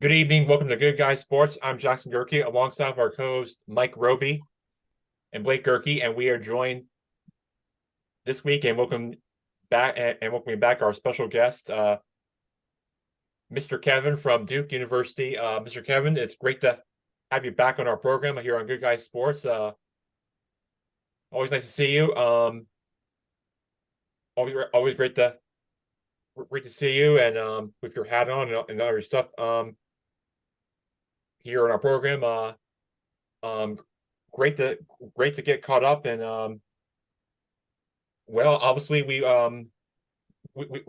Good evening. Welcome to Good Guy Sports. I'm Jackson Gerke alongside our co-host Mike Roby and Blake Gerke, and we are joined this week and welcoming back our special guest, Mr. Kevin from Duke University. Mr. Kevin, it's great to have you back on our program here on Good Guy Sports. Always nice to see you. Always great to see you, and with your hat on and all your stuff here on our program. Um, great to get caught up and well, obviously we we,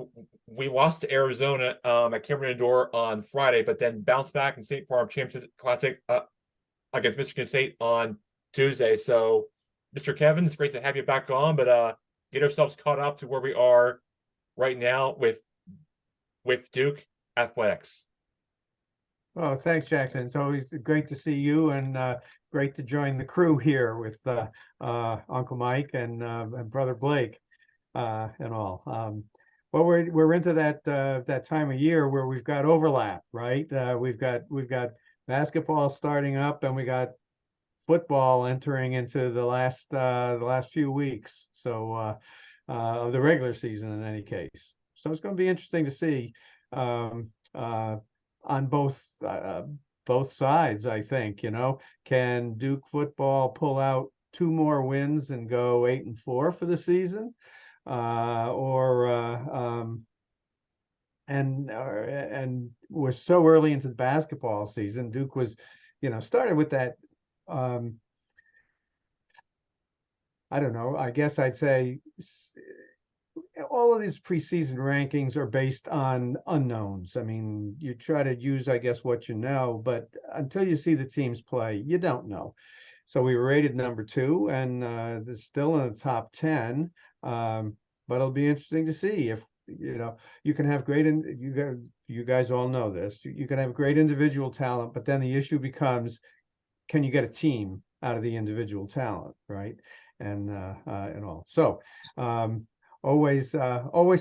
we lost to Arizona at Cameron Indoor on Friday, but then bounced back in State Farm Championship Classic against Michigan State on Tuesday. So, Mr. Kevin, it's great to have you back on, but get ourselves caught up to where we are right now with Duke athletics. Oh, thanks, Jackson. It's always great to see you and great to join the crew here with Uncle Mike and Brother Blake and all. Well, we're into that time of year where we've got overlap, right? We've got basketball starting up, and we got football entering into the last few weeks. Of the regular season in any case. So it's going to be interesting to see. Um, on both sides. I think can Duke football pull out two more wins and go 8-4 for the season, or and we're so early into the basketball season. Duke was, started with that. I don't know. I guess I'd say all of these preseason rankings are based on unknowns. I mean, you try to use, I guess, what you know, but until you see the teams play, you don't know. So we were rated number 2, and they're still in the top 10. But it'll be interesting to see if you can have you guys all know this. You can have great individual talent, but then the issue becomes, can you get a team out of the individual talent, right? And all. So always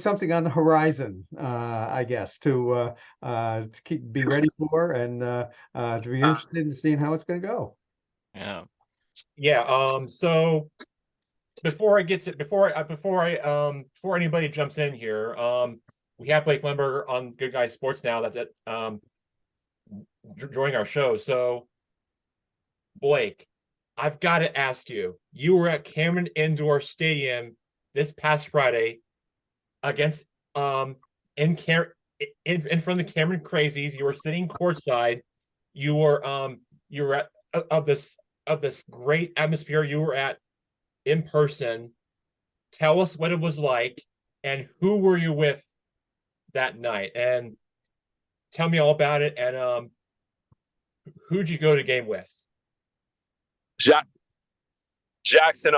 something on the horizon, I guess, to be ready for, and to be interested in seeing how it's going to go. Yeah. Yeah. So before I get to before anybody jumps in here, we have Blake Lemberger on Good Guy Sports now that joining our show. So Blake, I've got to ask you, you were at Cameron Indoor Stadium this past Friday against in front of the Cameron Crazies. You were sitting courtside. You were at of this great atmosphere you were at in person. Tell us what it was like, and who were you with that night, and tell me all about it. And who'd you go to game with? Jackson,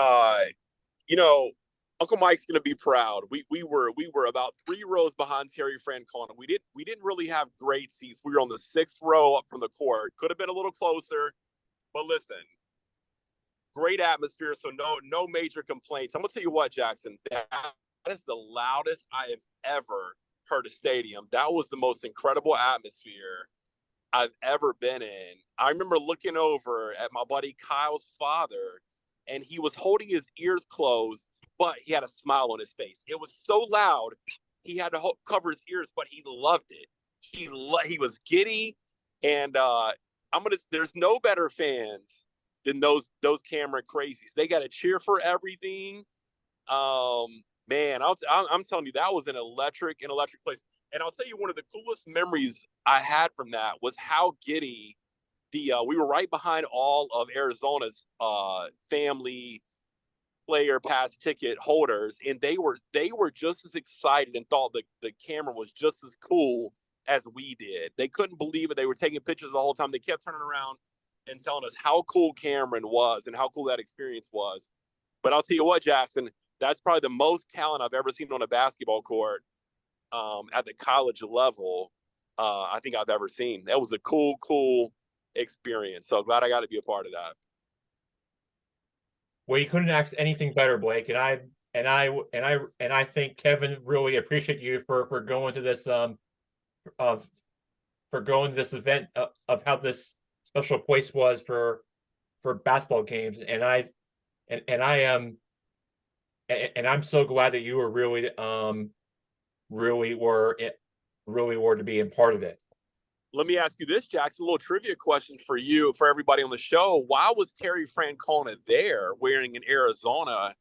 Uncle Mike's gonna be proud. We were about 3 rows behind Terry Francona. We didn't really have great seats. We were on the 6th row up from the court. Could have been a little closer, but listen, great atmosphere. So no major complaints. I'm gonna tell you what, Jackson, that is the loudest I have ever heard a stadium. That was the most incredible atmosphere I've ever been in. I remember looking over at my buddy Kyle's father, and he was holding his ears closed, but he had a smile on his face. It was so loud, he had to cover his ears, but he loved it. He was giddy, and there's no better fans than those Cameron Crazies. They got to cheer for everything. Man, I'm telling you, that was an electric place. And I'll tell you, one of the coolest memories I had from that was how giddy we were right behind all of Arizona's family player pass ticket holders, and they were just as excited and thought the camera was just as cool as we did. They couldn't believe it. They were taking pictures the whole time. They kept turning around and telling us how cool Cameron was and how cool that experience was. But I'll tell you what, Jackson, that's probably the most talent I've ever seen on a basketball court at the college level. I think I've ever seen. That was a cool experience. So glad I got to be a part of that. Well, you couldn't ask anything better, Blake. And I think Kevin really appreciate you for going to this going to this event of how this special place was for basketball games, and I am and I'm so glad that you were really were to be a part of it. Let me ask you this, Jackson, a little trivia question for you, for everybody on the show. Why was Terry Francona there wearing an Arizona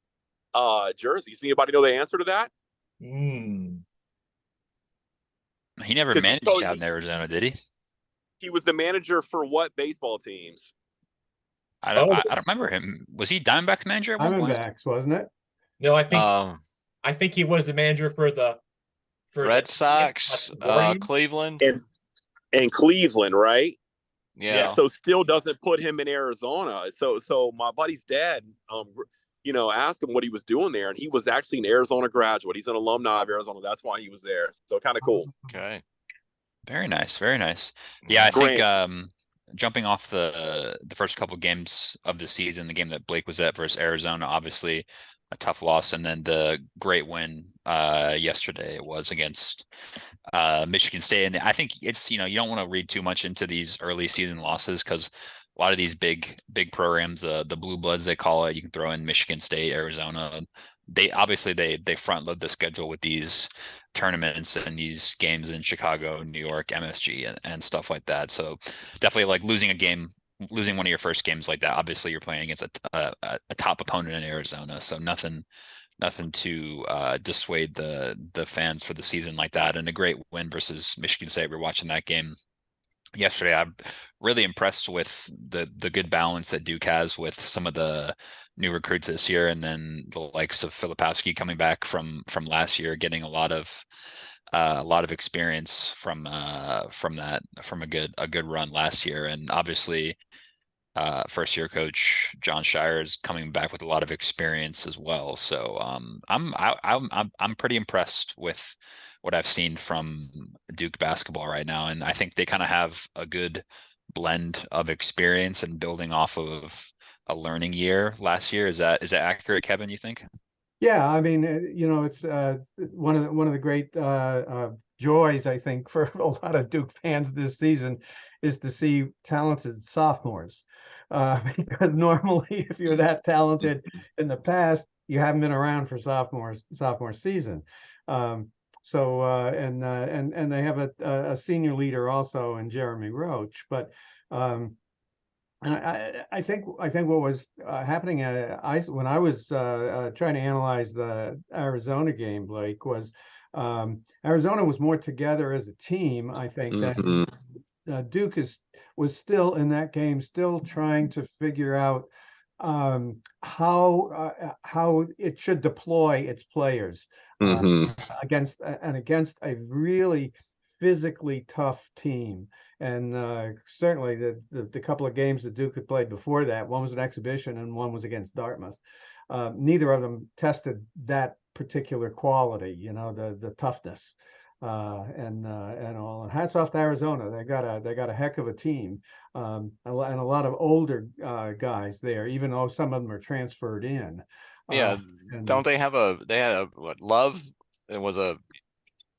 jersey? Does anybody know the answer to that? Mm. He never managed out in Arizona, did he? He was the manager for what baseball teams? I don't remember him. Was he Diamondbacks manager at one point? Diamondbacks, wasn't it? No, I think he was the manager for Red Sox, Cleveland, and Cleveland, right? Yeah. So still doesn't put him in Arizona. So my buddy's dad, asked him what he was doing there, and he was actually an Arizona graduate. He's an alumni of Arizona. That's why he was there. So kind of cool. Okay. Very nice, very nice. Yeah, I think jumping off the first couple games of the season, the game that Blake was at versus Arizona, obviously a tough loss, and then the great win yesterday was against Michigan State. And I think it's, you don't want to read too much into these early season losses, because a lot of these big programs, the blue bloods they call it, you can throw in Michigan State, Arizona. They obviously they front load the schedule with these tournaments and these games in Chicago, New York, MSG, and stuff like that. So definitely, like, losing one of your first games like that, obviously you're playing against a top opponent in Arizona. So nothing to dissuade the fans for the season like that. And a great win versus Michigan State. We're watching that game yesterday. I'm really impressed with the good balance that Duke has with some of the new recruits this year, and then the likes of Filipowski coming back from last year, getting a lot of experience from a good run last year. And obviously first year coach John Shire is coming back with a lot of experience as well. So I'm pretty impressed with what I've seen from Duke basketball right now, and I think they kind of have a good blend of experience and building off of a learning year last year. Is that accurate, Kevin, you think? Yeah, I mean, it's one of the great joys, I think, for a lot of Duke fans this season is to see talented sophomores. Because normally, if you're that talented in the past, you haven't been around for sophomore season. And they have a senior leader also in Jeremy Roach. But and I think what was happening when I was trying to analyze the Arizona game, Blake, was Arizona was more together as a team, I think, Mhm. that Duke was still in that game, still trying to figure out how it should deploy its players against a really physically tough team. And certainly the couple of games that Duke had played before that, one was an exhibition and one was against Dartmouth. Neither of them tested that particular quality, the toughness, and all. And hats off to Arizona. They got a heck of a team, and a lot of older guys there, even though some of them are transferred in. Yeah, don't they have Love? It was a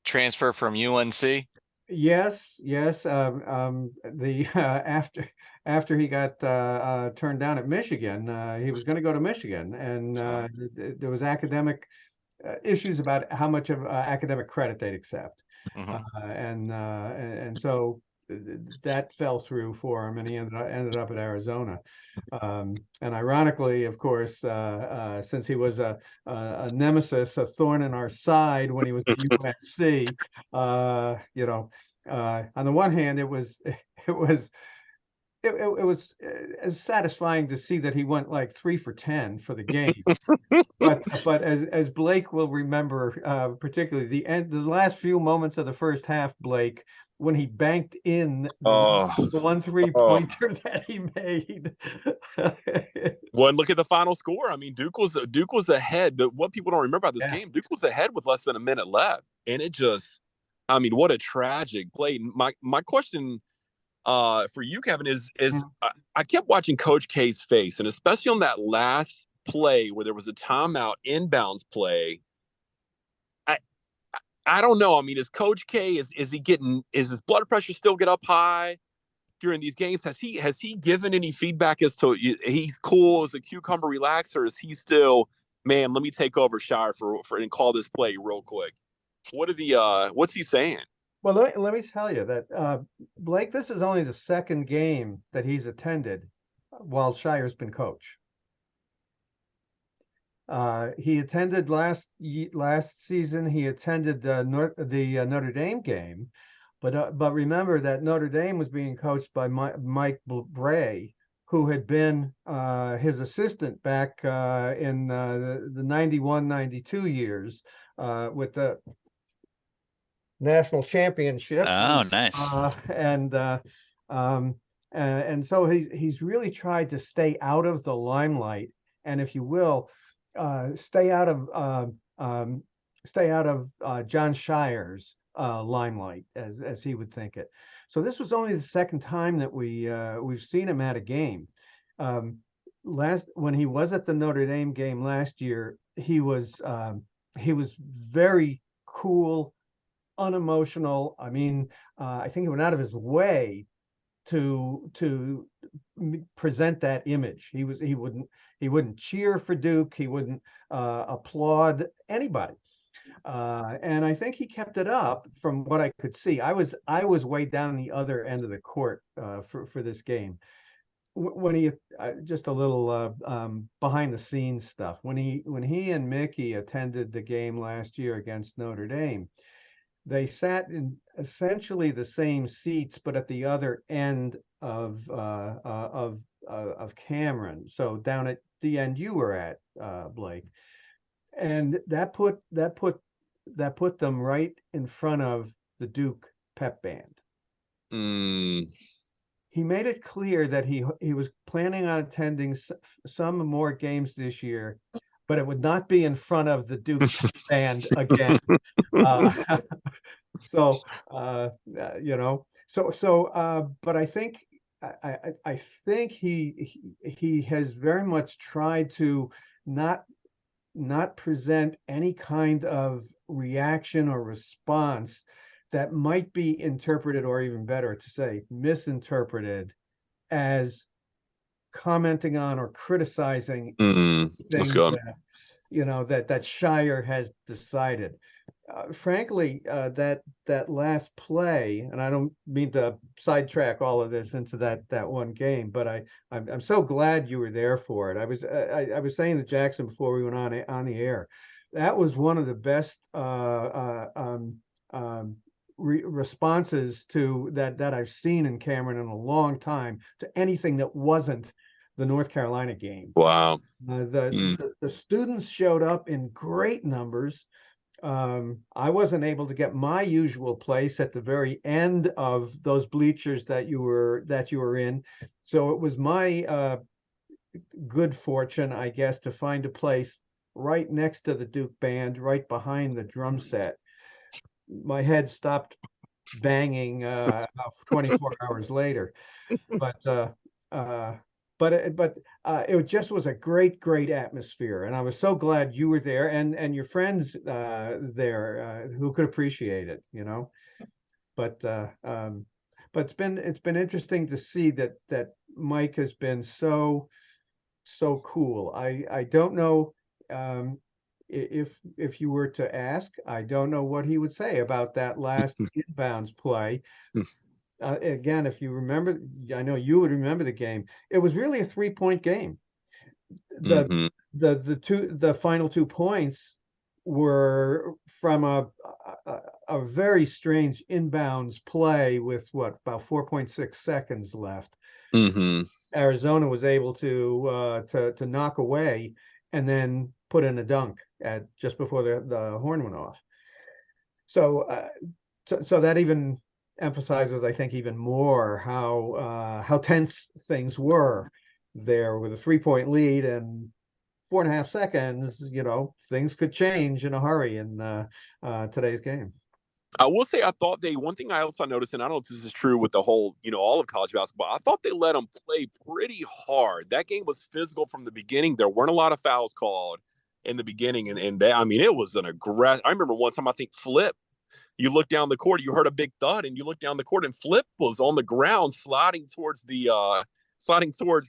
transfer from UNC. Yes. After he got turned down at Michigan, he was going to go to Michigan, and there was academic issues about how much of academic credit they'd accept, and so that fell through for him, and he ended up at Arizona. And ironically, of course, since he was a nemesis, a thorn in our side when he was at USC, on the one hand, it was satisfying to see that he went like 3 for 10 for the game. but as Blake will remember, particularly the last few moments of the first half, Blake, when he banked in the 1 3-pointer that he made. Well, and look at the final score. I mean, Duke was ahead. What people don't remember about this game, Duke was ahead with less than a minute left, and it just, I mean, what a tragic play. My question for you, Kevin, is I kept watching Coach K's face, and especially on that last play where there was a timeout inbounds play. I don't know. I mean, is Coach K, is his blood pressure still get up high during these games? Has he given any feedback as to he's cool as a cucumber, relax, or is he still, man, let me take over Shire for and call this play real quick? What's he saying? Well, let me tell you that Blake, this is only the second game that he's attended while Shire's been coach. He attended last season. He attended the Notre Dame game, but remember that Notre Dame was being coached by Mike Bray, who had been his assistant back in the 91-92 years with the national championships. Oh, nice. And so he's really tried to stay out of the limelight, and if you will, stay out of John Shire's limelight, as he would think it. So this was only the second time that we've seen him at a game. When he was at the Notre Dame game last year, he was very cool, unemotional. I mean, I think he went out of his way to present that image. He wouldn't cheer for Duke. He wouldn't applaud anybody. And I think he kept it up from what I could see. I was way down the other end of the court for this game. When he just a little behind the scenes stuff. When he and Mickey attended the game last year against Notre Dame, they sat in essentially the same seats, but at the other end of Cameron. So down at the end you were at, Blake, and that put them right in front of the Duke pep band. He made it clear that he was planning on attending some more games this year, but it would not be in front of the Duke band again. But I think he has very much tried to not present any kind of reaction or response that might be interpreted, or even better to say, misinterpreted, as commenting on or criticizing things that Shire has decided. Frankly, that last play, and I don't mean to sidetrack all of this into that one game, but I'm so glad you were there for it. I was saying to Jackson before we went on the air, that was one of the best responses to that I've seen in Cameron in a long time to anything that wasn't the North Carolina game. Wow. The students showed up in great numbers. I wasn't able to get my usual place at the very end of those bleachers that you were in, so it was my good fortune, I guess, to find a place right next to the Duke band, right behind the drum set. My head stopped banging 24 hours later, but it just was a great atmosphere, and I was so glad you were there and your friends there who could appreciate it, But it's been interesting to see that Mike has been so cool. I don't know if you were to ask, I don't know what he would say about that last inbounds play. Again, if you remember, I know you would remember the game. It was really a 3-point game. The final 2 points were from a very strange inbounds play with about 4.6 seconds left. Arizona was able to knock away and then put in a dunk at just before the horn went off. So that even emphasizes, I think, even more how tense things were there with a 3-point lead and 4.5 seconds. Things could change in a hurry in today's game. I will say, I thought one thing I also noticed, and I don't know if this is true with the whole, all of college basketball, I thought they let them play pretty hard. That game was physical from the beginning. There weren't a lot of fouls called in the beginning. And it was an aggressive. I remember one time, I think Flip You look down the court, you heard a big thud, and you look down the court, and Flip was on the ground sliding towards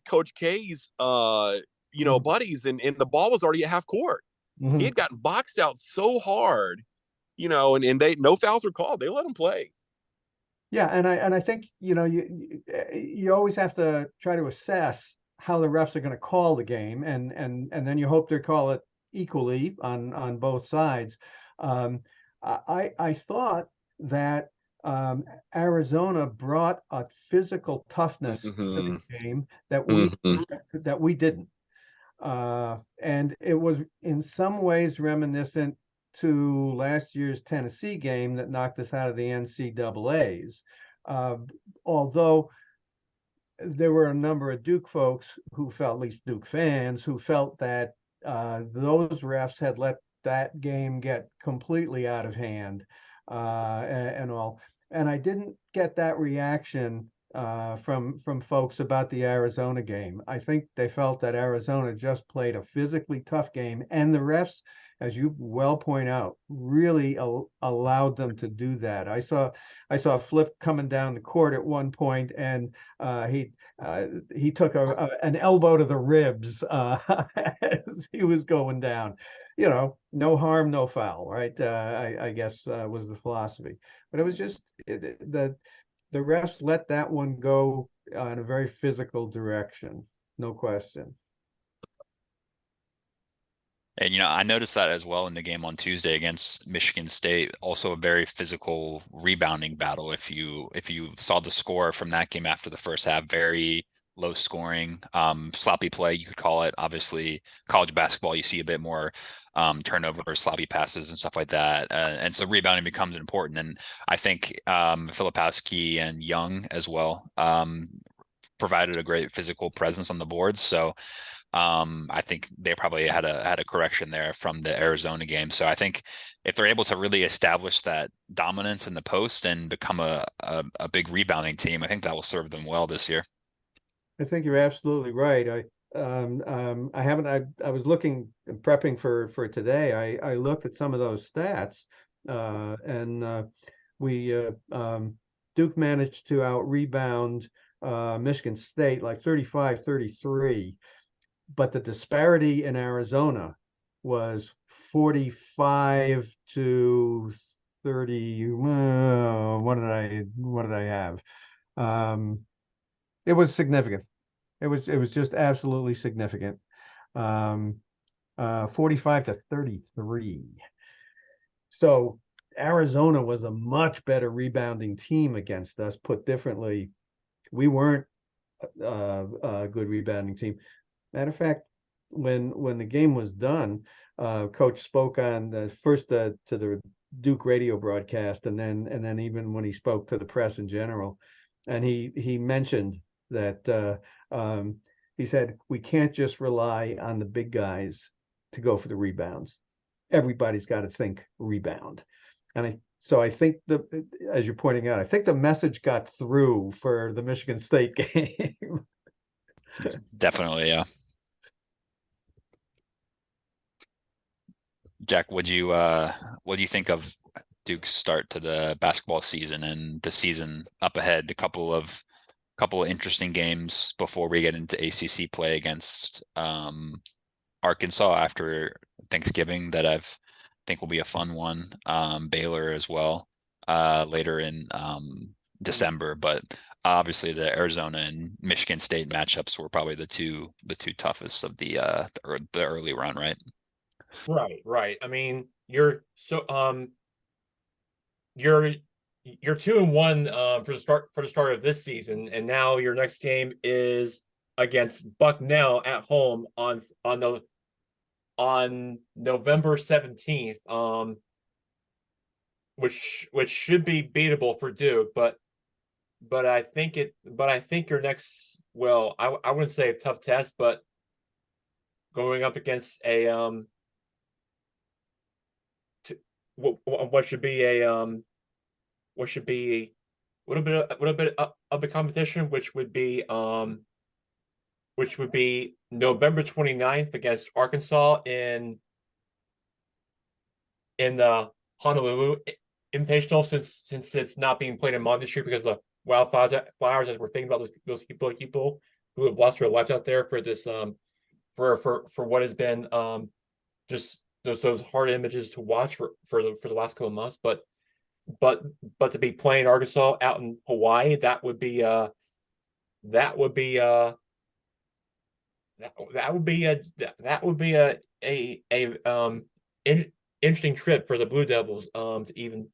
Coach K's buddies, and the ball was already at half court. He had gotten boxed out so hard, and they no fouls were called. They let him play. Yeah, and I think you always have to try to assess how the refs are going to call the game, and then you hope they call it equally on both sides. I thought that Arizona brought a physical toughness to the game that we didn't, and it was in some ways reminiscent to last year's Tennessee game that knocked us out of the NCAAs. Although there were a number of Duke folks who felt, at least Duke fans, who felt that those refs had let that game get completely out of hand and all. And I didn't get that reaction from folks about the Arizona game. I think they felt that Arizona just played a physically tough game, and the refs, as you well point out, really allowed them to do that. I saw Flip coming down the court at one point, and he took an elbow to the ribs as he was going down. No harm, no foul, right? I guess was the philosophy. But it was just the refs let that one go in a very physical direction, no question. And I noticed that as well in the game on Tuesday against Michigan State. Also a very physical rebounding battle. If you saw the score from that game after the first half, very low scoring, sloppy play, you could call it. Obviously, college basketball, you see a bit more turnovers, sloppy passes, and stuff like that. And so rebounding becomes important. And I think Filipowski and Young as well provided a great physical presence on the boards. So I think they probably had a correction there from the Arizona game. So I think if they're able to really establish that dominance in the post and become a big rebounding team, I think that will serve them well this year. I think you're absolutely right. I was looking and prepping for today. I looked at some of those stats, and Duke managed to out rebound Michigan State like 35-33. But the disparity in Arizona was 45 to 30. What did I have? It was significant. It was just absolutely significant. 45 to 33. So Arizona was a much better rebounding team against us. Put differently, we weren't a good rebounding team. Matter of fact, when the game was done, Coach spoke on first to the Duke radio broadcast, and then even when he spoke to the press in general, and he mentioned that he said we can't just rely on the big guys to go for the rebounds. Everybody's got to think rebound, and I think as you're pointing out, I think the message got through for the Michigan State game. Definitely, yeah. Jack, what do you think of Duke's start to the basketball season and the season up ahead? A couple of interesting games before we get into ACC play against Arkansas after Thanksgiving that I think will be a fun one. Baylor as well later in December, but obviously the Arizona and Michigan State matchups were probably the two toughest of the early run, right? Right. I mean, you're 2-1 for the start of this season, and now your next game is against Bucknell at home on November 17th, which should be beatable for Duke, but I think your next, well, I wouldn't say a tough test, but going up against a what should be a little bit of a competition, which would be November 29th against Arkansas in the Honolulu Invitational since it's not being played in Mon this year because the wildflowers, as we're thinking about those people who have lost their lives out there for this for what has been just those hard images to watch for the last couple of months. But to be playing Arkansas out in Hawaii, that would be that would be interesting trip for the Blue Devils to even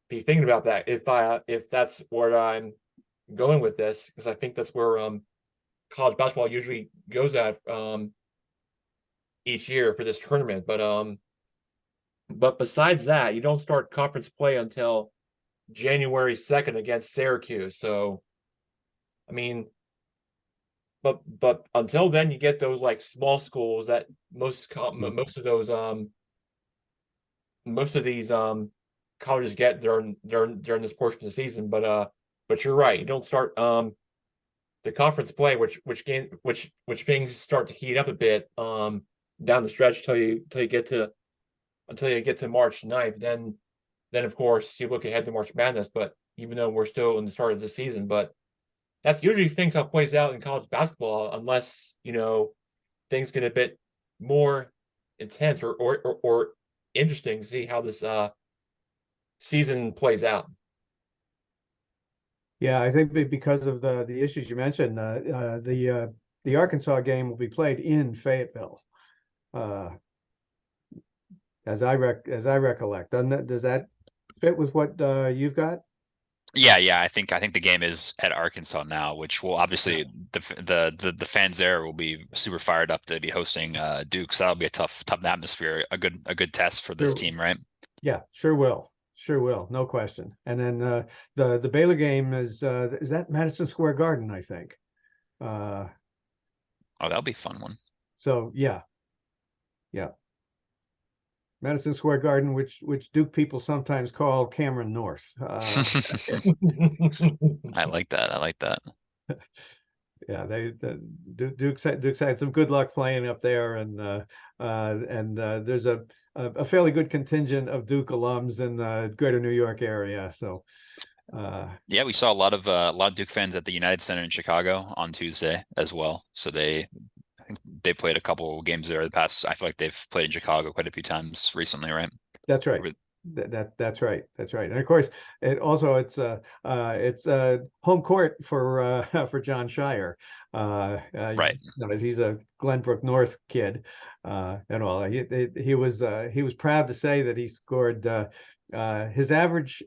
be thinking about that if that's where I'm going with this, because I think that's where college basketball usually goes at each year for this tournament. But besides that, you don't start conference play until January 2nd against Syracuse. So I mean, but until then, you get those like small schools that most of these colleges get during this portion of the season. But you're right, you don't start the conference play, which things start to heat up a bit down the stretch until you get to March 9th. Then of course you look ahead to March Madness. But even though we're still in the start of the season, but that's usually things how it plays out in college basketball, unless things get a bit more intense or interesting to see how this season plays out. Yeah, I think because of the issues you mentioned, the Arkansas game will be played in Fayetteville, as I recollect. Does that fit with what you've got? Yeah. I think the game is at Arkansas now, which will obviously the fans there will be super fired up to be hosting Duke. So that'll be a tough atmosphere, a good test for this team, right? Yeah, sure will. Sure will, no question. And then the Baylor game is that Madison Square Garden, I think. Oh, that'll be a fun one. So yeah. Madison Square Garden, which Duke people sometimes call Cameron North. I like that. Yeah, Duke's had some good luck playing up there, and there's a fairly good contingent of Duke alums in the greater New York area. So yeah, we saw a lot of Duke fans at the United Center in Chicago on Tuesday as well. So I think they played a couple games there the past. I feel like they've played in Chicago quite a few times recently, right? That's right. That's right. And of course, it's home court for John Shire. Right. As he's a Glenbrook North kid, and all. He was proud to say that he scored his average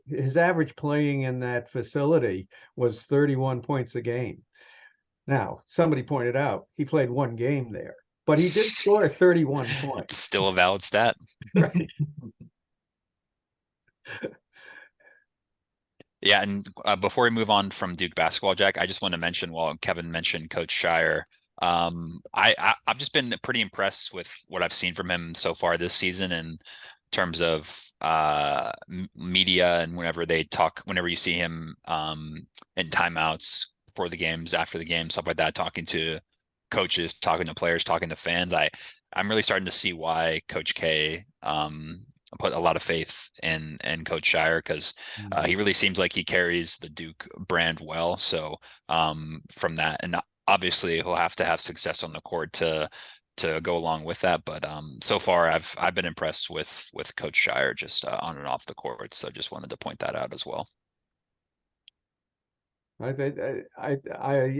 playing in that facility was 31 points a game. Now, somebody pointed out he played one game there, but he did score 31 points. It's still a valid stat. Right. Yeah, and before we move on from Duke basketball, Jack, I just want to mention, while Kevin mentioned Coach Shire, I've just been pretty impressed with what I've seen from him so far this season in terms of media, and whenever you see him in timeouts before the games, after the game, stuff like that, talking to coaches, talking to players, talking to fans. I'm really starting to see why Coach K put a lot of faith in Coach Shire, because he really seems like he carries the Duke brand well. So from that, and obviously he'll have to have success on the court to go along with that. But so far I've been impressed with Coach Shire, just on and off the court. So just wanted to point that out as well. I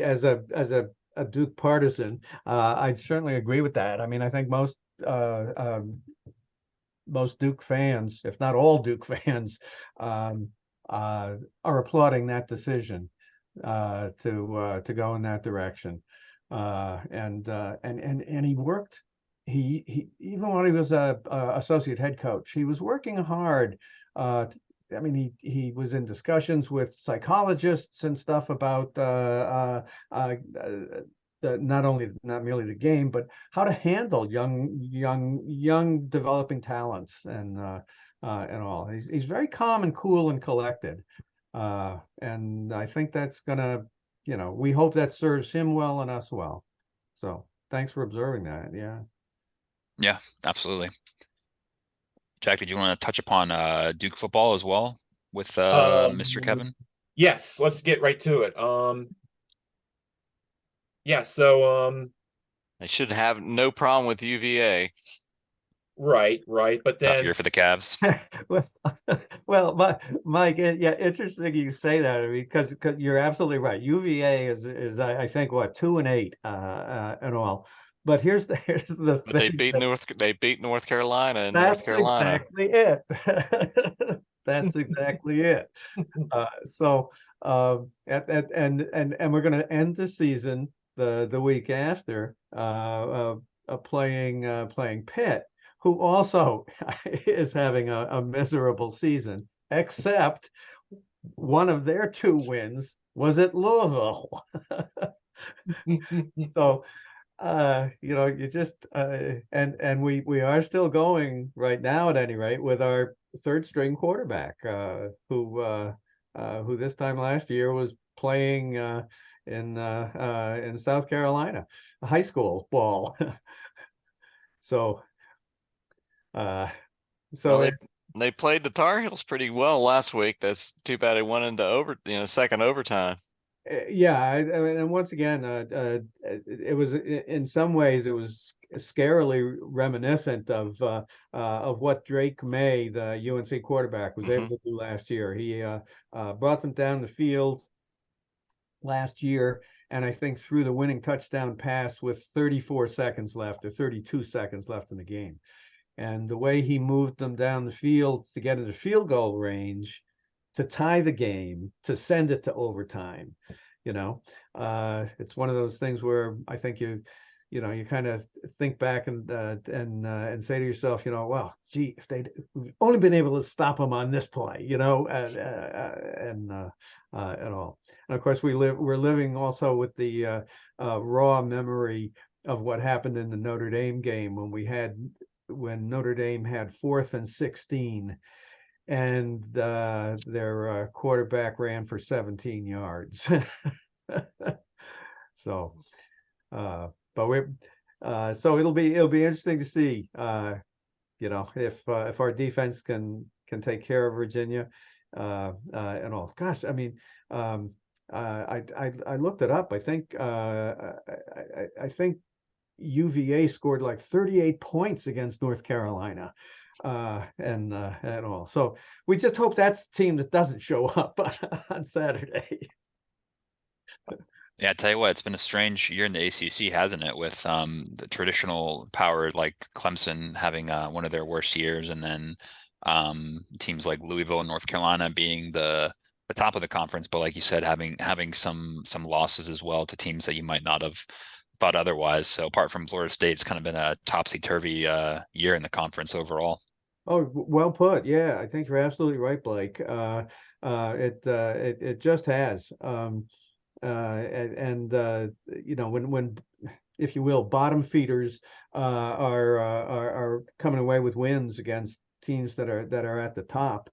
as a Duke partisan, I certainly agree with that. I mean, I think most Duke fans, if not all Duke fans, are applauding that decision to go in that direction. And he worked. He even when he was a associate head coach, he was working hard. I mean, he was in discussions with psychologists and stuff about not merely the game, but how to handle young developing talents and all. He's very calm and cool and collected, and I think that's gonna, we hope that serves him well and us well. So thanks for observing that. Yeah. Yeah, absolutely. Jack, did you want to touch upon Duke football as well with Mr. Kevin? Yes, let's get right to it. Yeah, so They should have no problem with UVA. right, but Tough then year for the Cavs. Well, Mike, yeah, interesting you say that. I mean, because you're absolutely right. UVA is I think what 2-8 and all. But here's the But they thing beat that North Carolina and North that's Carolina. exactly it. That's exactly it. So and we're going to end the season the week after playing Pitt, who also is having a miserable season, except one of their 2 wins was at Louisville. So you just and we are still going right now at any rate with our 3rd string quarterback, who this time last year was playing in South Carolina, high school ball. So uh so Well, it, they played the Tar Heels pretty well last week. That's too bad it went into second overtime. yeah, I mean, and once again, it was in some ways it was scarily reminiscent of what Drake May, the UNC quarterback, was able to do last year. He brought them down the field last year, and I think threw the winning touchdown pass with 34 seconds left or 32 seconds left in the game. And the way he moved them down the field to get into field goal range, to tie the game, to send it to overtime, it's one of those things where I think you kind of think back and say to yourself, well, gee, if they'd only been able to stop them on this play, and all. And of course, we're living also with the raw memory of what happened in the Notre Dame game when Notre Dame had 4th and 16, and their quarterback ran for 17 yards. So, but so it'll be interesting to see, if our defense can take care of Virginia, and all. Gosh, I mean, I looked it up. I think I think UVA scored like 38 points against North Carolina, and all. So we just hope that's the team that doesn't show up on Saturday. Yeah, I tell you what, it's been a strange year in the ACC, hasn't it? With the traditional power like Clemson having one of their worst years, and then teams like Louisville and North Carolina being the top of the conference, but like you said, having some losses as well to teams that you might not have thought otherwise. So apart from Florida State, it's kind of been a topsy-turvy year in the conference overall. Oh, well put. Yeah, I think you're absolutely right, Blake. It just has. When if you will, bottom feeders are coming away with wins against teams that are at the top,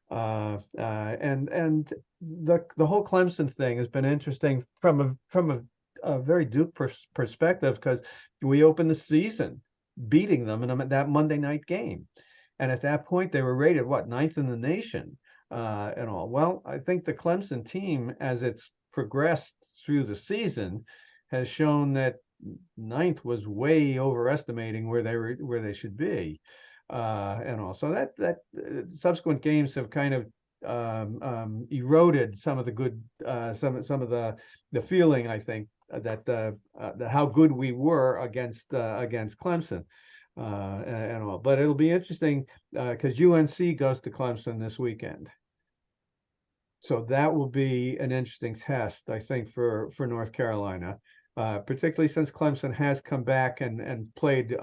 and the whole Clemson thing has been interesting from a very Duke perspective, because we opened the season beating them in that Monday night game, and at that point they were rated what, 9th in the nation, and all. Well, I think the Clemson team, as it's progressed through the season, has shown that 9th was way overestimating where they should be, and also that subsequent games have kind of eroded some of the good, some of the feeling, I think, that how good we were against Clemson, and all. But it'll be interesting because UNC goes to Clemson this weekend. So that will be an interesting test, I think, for North Carolina, particularly since Clemson has come back and played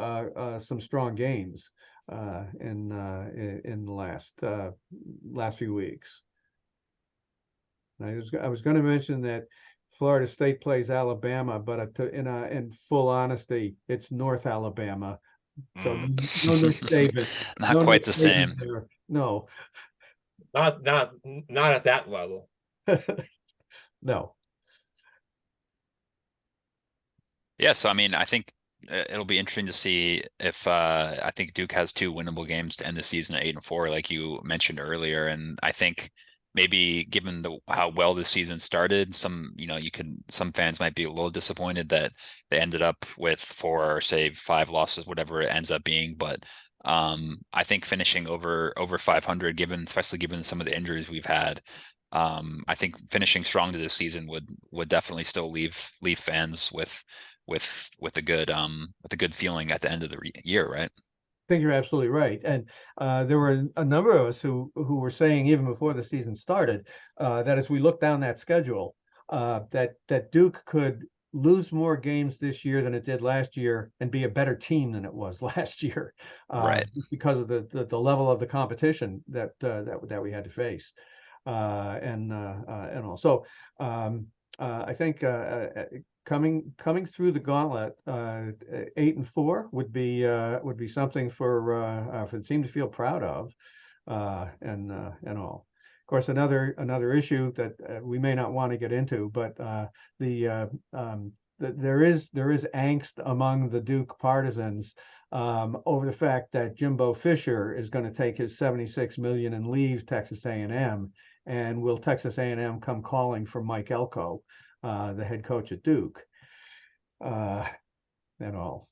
some strong games in the last few weeks. I was going to mention that Florida State plays Alabama, but in full honesty, it's North Alabama. So no Nick Saban. Not No quite Nick the Saban same. there. No. not at that level. No. Yeah, so I mean, I think it'll be interesting to see if I think Duke has 2 winnable games to end the season at 8-4, like you mentioned earlier. And I think maybe given how well the season started, some some fans might be a little disappointed that they ended up with 4 or say 5 losses, whatever it ends up being. But I think finishing over 500, especially given some of the injuries we've had, I think finishing strong to this season would definitely still leave fans with a good feeling at the end of the year, right? I think you're absolutely right. And there were a number of us who were saying even before the season started that as we look down that schedule, that Duke could lose more games this year than it did last year and be a better team than it was last year, Right. because of the level of the competition that we had to face, and also I think coming through the gauntlet, 8-4 would be something for the team to feel proud of, and all. Of course, another issue that we may not want to get into, but there is angst among the Duke partisans over the fact that Jimbo Fisher is going to take his $76 million and leave Texas A&M, and will Texas A&M come calling for Mike Elko, the head coach at Duke, and all.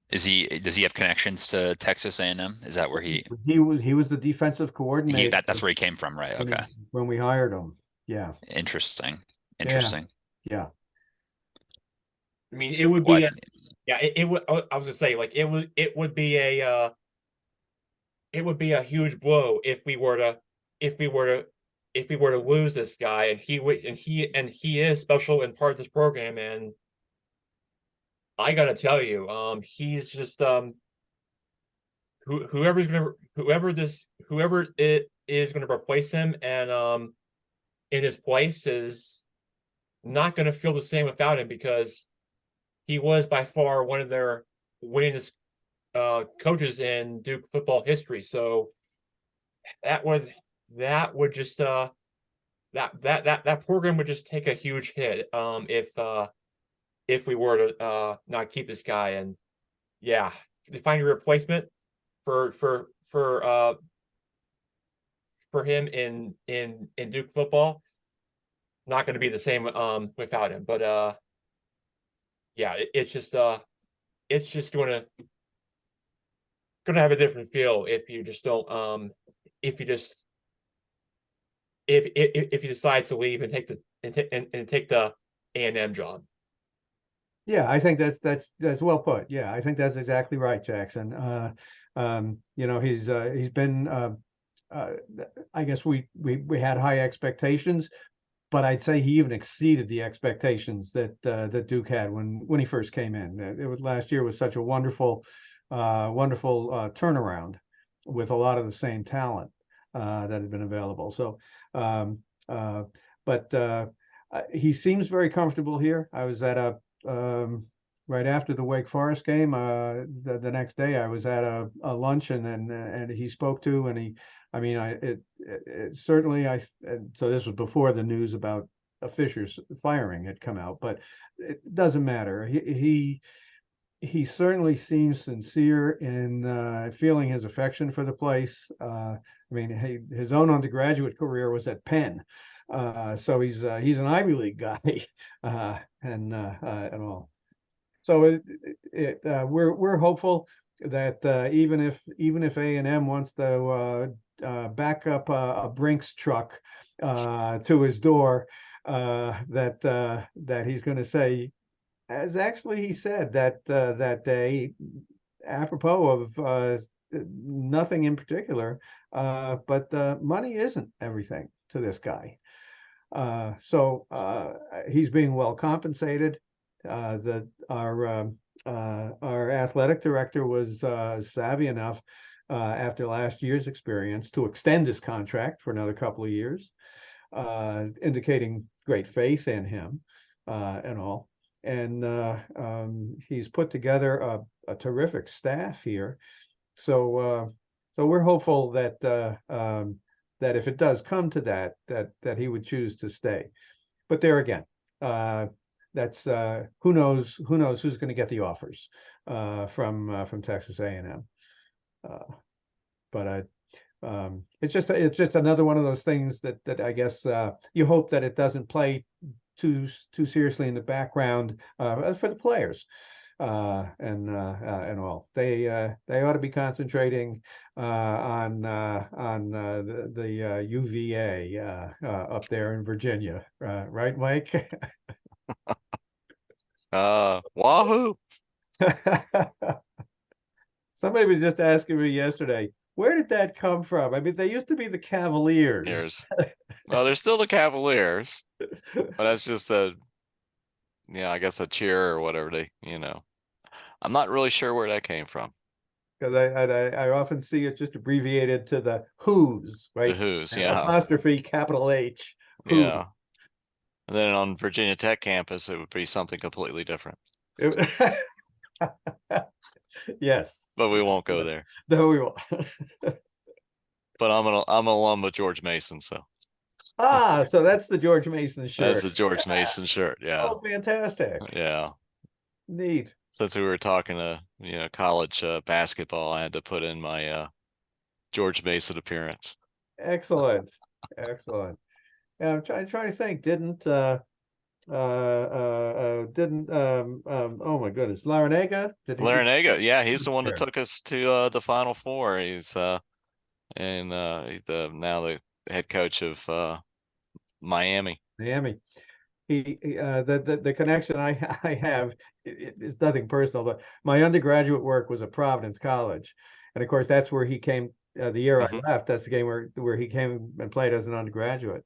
Does he have connections to Texas A&M? Is that where he was the defensive coordinator? That's where he came from, right? Okay. When we hired him. Yeah. Interesting. Yeah. I mean, it would be it would. I was gonna say, like, it would be a huge blow if we were to lose this guy, and he is special and part of this program. And I gotta tell you, he's just whoever it is gonna replace him and in his place is not gonna feel the same without him, because he was by far one of their winningest coaches in Duke football history. So that would just that program would just take a huge hit if we were to not keep this guy. And yeah, find a replacement for him in Duke football, not going to be the same without him. But yeah, it's just going to have a different feel if you just don't if you just if he decides to leave and take the A&M job. Yeah, I think that's well put. Yeah, I think that's exactly right, Jackson. He's been I guess we had high expectations, but I'd say he even exceeded the expectations that Duke had when he first came in. Last year was such a wonderful turnaround with a lot of the same talent that had been available. So, but he seems very comfortable here. I was at right after the Wake Forest game, the next day I was at a luncheon, and he spoke to, and so this was before the news about Fisher's firing had come out, but it doesn't matter. He certainly seems sincere in feeling his affection for the place. His own undergraduate career was at Penn, so he's an Ivy League guy, and all. So we're hopeful that even if A&M wants to back up a Brinks truck to his door, that he's going to say, as actually he said that day, apropos of nothing in particular, but money isn't everything to this guy. So he's being well compensated. Our athletic director was savvy enough after last year's experience to extend his contract for another couple of years, indicating great faith in him and all. And he's put together a terrific staff here. So we're hopeful that that if it does come to that he would choose to stay. But there again, that's who knows who's going to get the offers from Texas A&M. But it's just another one of those things that I guess you hope that it doesn't play too seriously in the background for the players. And all they ought to be concentrating on the UVA up there in Virginia, right, Mike? Wahoo! Somebody was just asking me yesterday, where did that come from? I mean, they used to be the Cavaliers. Well, they're still the Cavaliers, but that's just I guess a cheer or whatever I'm not really sure where that came from. Because I often see it just abbreviated to the Who's, right? The Who's, yeah. Apostrophe capital H. Who. Yeah. And then on Virginia Tech campus, it would be something completely different. Yes. But we won't go there. No, we won't. But I'm an alum of George Mason, so. So that's the George Mason shirt. That's the George Mason shirt, yeah. Oh, fantastic. Yeah. Neat. Since we were talking college basketball, I had to put in my George Mason appearance. Excellent. Excellent. And I'm trying to think, didn't oh my goodness, Larinaga? Larinaga, yeah, he's the one that took us to the Final Four. He's now the head coach of Miami. The connection I have is nothing personal, but my undergraduate work was at Providence College, and of course that's where he came the year I left. That's the game where he came and played as an undergraduate,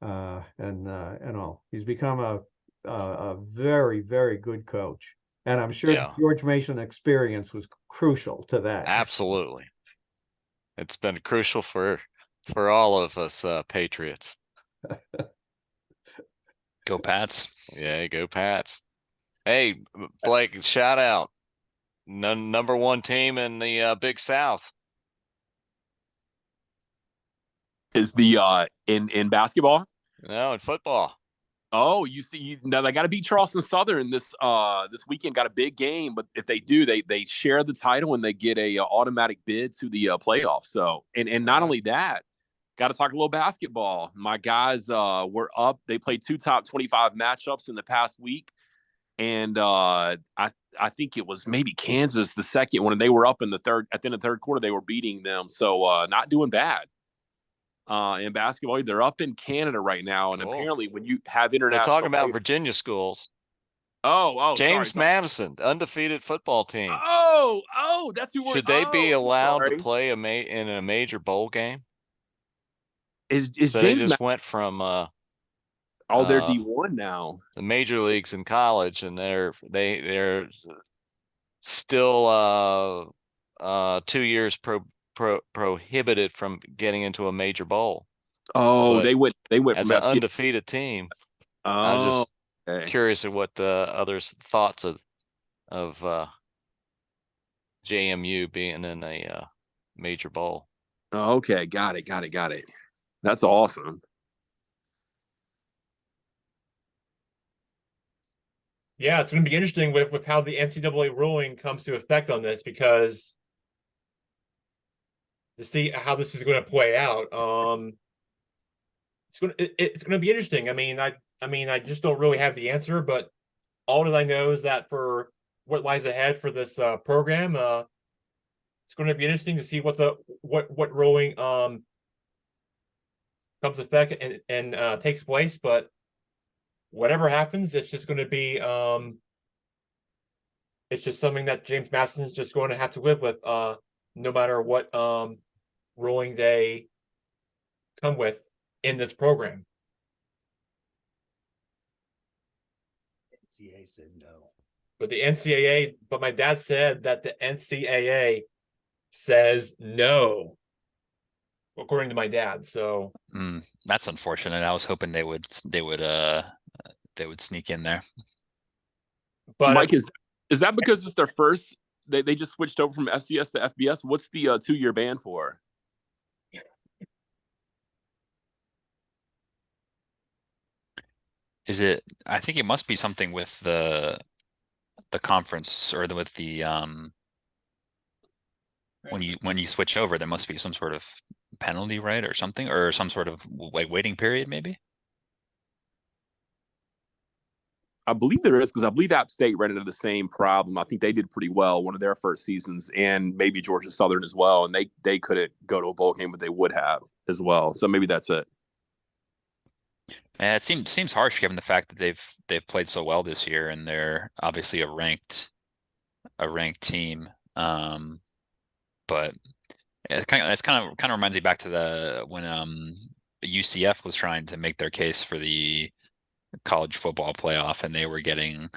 and all. He's become a very, very good coach, and I'm sure the George Mason experience was crucial to that. Absolutely, it's been crucial for all of us Patriots. Go Pats. Yeah, go Pats. Hey, Blake, shout out. Number one team in the Big South. Is the in basketball? No, in football. Oh, now they got to beat Charleston Southern this weekend. Got a big game, but if they do, they share the title and they get a automatic bid to the playoffs. So and not only that, got to talk a little basketball. My guys were up. They played 2 top 25 matchups in the past week, and I think it was maybe Kansas the second one. And they were up in the third at the end of the third quarter. They were beating them, so not doing bad. In basketball, they're up in Canada right now, and apparently, when you have international, they're talking about Virginia schools. Oh, James Madison, undefeated football team. Oh, that's who. Should they be allowed to play in a major bowl game? Is so James they just went from they're D1 now. The major leagues in college, and they're still 2 years prohibited from getting into a major bowl. Oh, but they went as from an undefeated team. I was just curious of what the others' thoughts of JMU being in a major bowl. Okay, got it. That's awesome. Yeah, it's going to be interesting with how the NCAA ruling comes to effect on this, because to see how this is going to play out, it's going to be interesting. I mean, I just don't really have the answer, but all that I know is that for what lies ahead for this program, it's going to be interesting to see what ruling comes to effect and takes place. But whatever happens, it's just going to be it's just something that James Madison is just going to have to live with, no matter what ruling they come with in this program. NCAA said no. But my dad said that the NCAA says no, according to my dad. So that's unfortunate. I was hoping they would sneak in there. But Mike, is that because it's their first? They just switched over from FCS to FBS. What's the 2-year ban for? Is it? I think it must be something with the conference or with the when you switch over, there must be some sort of penalty, right, or something, or some sort of like waiting period, maybe. I believe there is, because I believe App State ran into the same problem. I think they did pretty well one of their first seasons, and maybe Georgia Southern as well. And they couldn't go to a bowl game, but they would have as well. So maybe that's it. And it seems harsh given the fact that they've played so well this year, and they're obviously a ranked team. But it's kind of reminds me back to the when UCF was trying to make their case for the college football playoff, and they were getting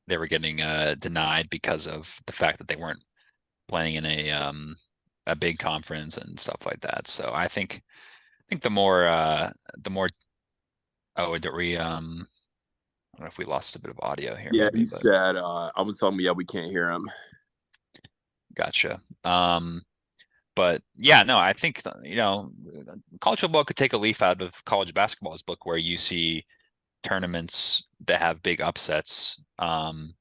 denied because of the fact that they weren't playing in a big conference and stuff like that. So I think the more oh, did we I don't know if we lost a bit of audio here. Yeah, maybe, he but said, I was telling him, yeah, we can't hear him. gotcha. But yeah, no, I think college football could take a leaf out of college basketball's book, where you see tournaments that have big upsets, and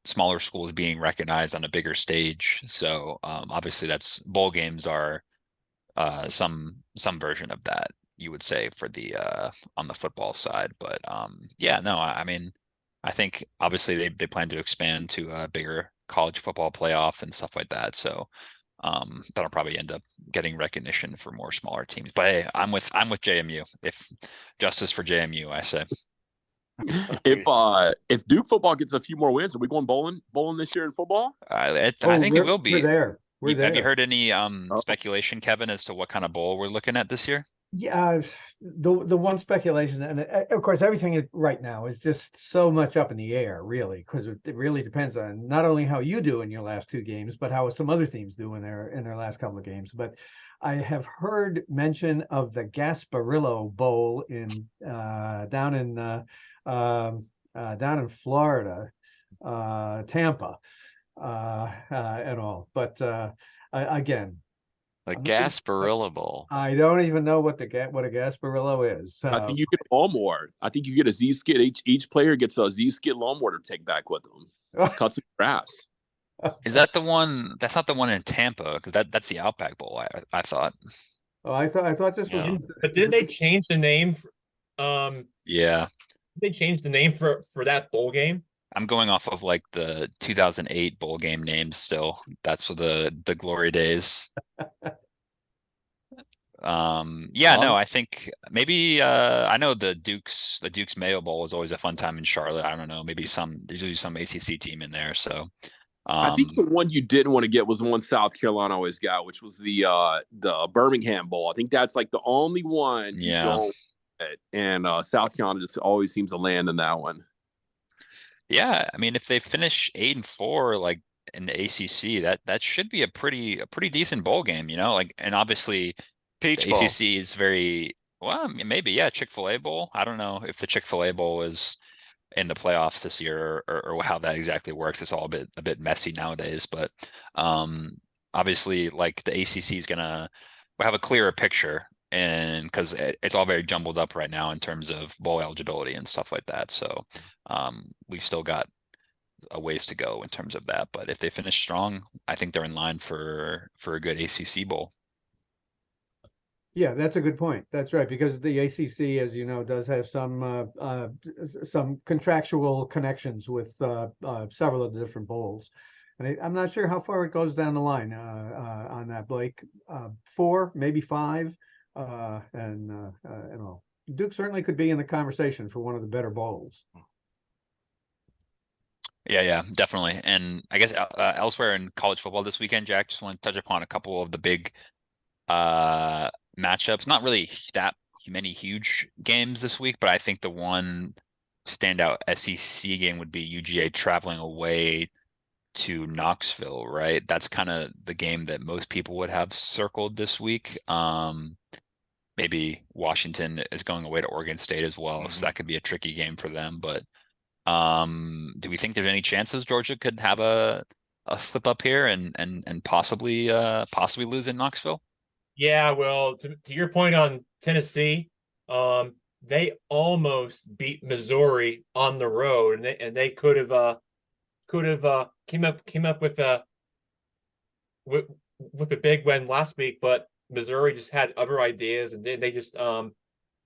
smaller schools being recognized on a bigger stage. So obviously that's bowl games are some version of that, you would say, for the on the football side. But yeah, no, I mean, I think obviously they plan to expand to a bigger college football playoff and stuff like that. So that'll probably end up getting recognition for more smaller teams. But hey, I'm with JMU. If justice for JMU, I say. If Duke football gets a few more wins, are we going bowling this year in football? I think it will be. We're there. We're there. Have you heard any speculation, Kevin, as to what kind of bowl we're looking at this year? Yeah, the one speculation, and of course everything right now is just so much up in the air, really, because it really depends on not only how you do in your last two games, but how some other teams do in their last couple of games. But I have heard mention of the Gasparillo Bowl down in Florida, Tampa, and all. But again, The Gasparilla Bowl. I don't even know what a Gasparillo is. I think you get a lawnmower. I think you get a Z skid. Each player gets a Z skid lawnmower to take back with them. Cut some grass. Is that the one? That's not the one in Tampa, because that's the Outback Bowl. I thought. Oh, I thought this was. Yeah. But did they change the name? Yeah, They changed the name for that bowl game. I'm going off of like the 2008 bowl game names still. That's for the glory days. Yeah, no, I think maybe I know the Duke's Mayo Bowl is always a fun time in Charlotte. I don't know, maybe there's usually some ACC team in there. So I think the one you didn't want to get was the one South Carolina always got, which was the Birmingham Bowl. I think that's like the only one you don't get. And South Carolina just always seems to land in that one. Yeah, I mean, if they finish 8-4, like in the ACC, that should be a pretty decent bowl game, like, and obviously Peach the Bowl. ACC is very well, I mean, maybe, yeah, Chick-fil-A Bowl. I don't know if the Chick-fil-A Bowl is in the playoffs this year or how that exactly works. It's all a bit messy nowadays, but obviously, like, the ACC is gonna have a clearer picture, and because it's all very jumbled up right now in terms of bowl eligibility and stuff like that. So we've still got a ways to go in terms of that. But if they finish strong, I think they're in line for a good ACC bowl. Yeah, that's a good point. That's right, because the ACC, as you know, does have some contractual connections with several of the different bowls, and I'm not sure how far it goes down the line on that, Blake. 4, maybe 5, and all. Duke certainly could be in the conversation for one of the better bowls. Yeah, definitely. And I guess elsewhere in college football this weekend, Jack, just want to touch upon a couple of the big matchups. Not really that many huge games this week, but I think the one standout SEC game would be UGA traveling away to Knoxville, right? That's kind of the game that most people would have circled this week. Maybe Washington is going away to Oregon State as well, so that could be a tricky game for them. But do we think there's any chances Georgia could have a slip up here and possibly lose in Knoxville? Yeah, well, to your point on Tennessee, they almost beat Missouri on the road, and they could have came up with with a big win last week, but Missouri just had other ideas, and they just